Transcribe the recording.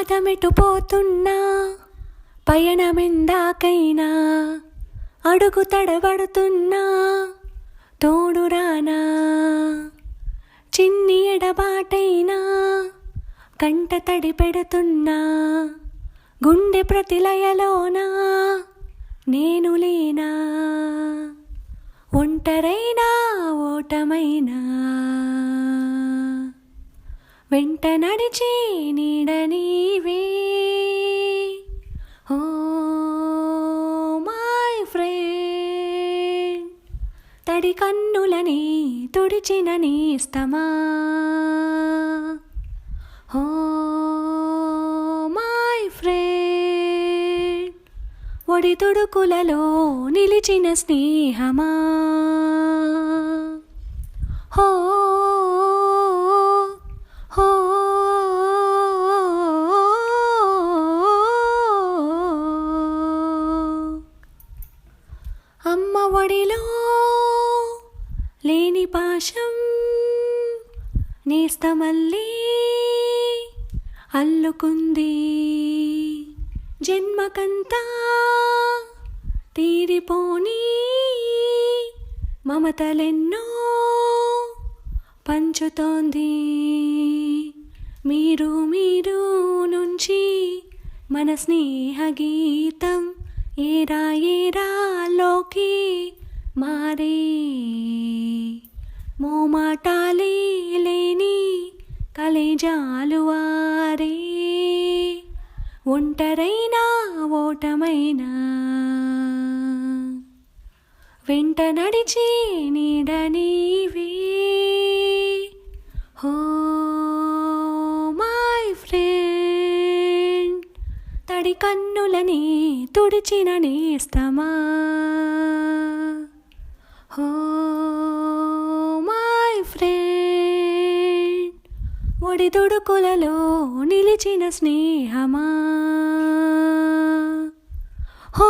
పాదమెటు పోతున్నా పయనమెందాకైనా అడుగు తడబడుతున్నా తోడురానా చిన్ని ఎడబాటైనా కంట తడి పెడుతున్నా గుండె ప్రతిలయలోనా నేను లేనా ఒంటరైనా ఓటమైనా వెంట నడిచే నీడ నీవే ఓ మై ఫ్రెండ్ తడి కన్నులని తుడిచిన నేస్తమా ఓ మై ఫ్రెండ్ ఒడి తుడుకులలో నిలిచిన స్నేహమా హో హో అమ్మ ఒడిలో లేని పాశం నేస్తమల్లే అల్లుకుంది జన్మకంతా తీరిపోని మమతలెన్నో పంచుతోంది మీరు నుంచి మన స్నేహ గీతం ఏరా ఏరాలోకి మారే మోమాటాలే లేని కలేజాలు వారే ఒంటరైనా ఓటమైనా వెంట నడిచే నీడ నీవే హో మై ఫ్రెండ్ తడి కన్నులని తుడిచిన నేస్తమా హో మై ఫ్రెండ్ ఒడి దుడుకులలో నిలిచిన స్నేహమా హో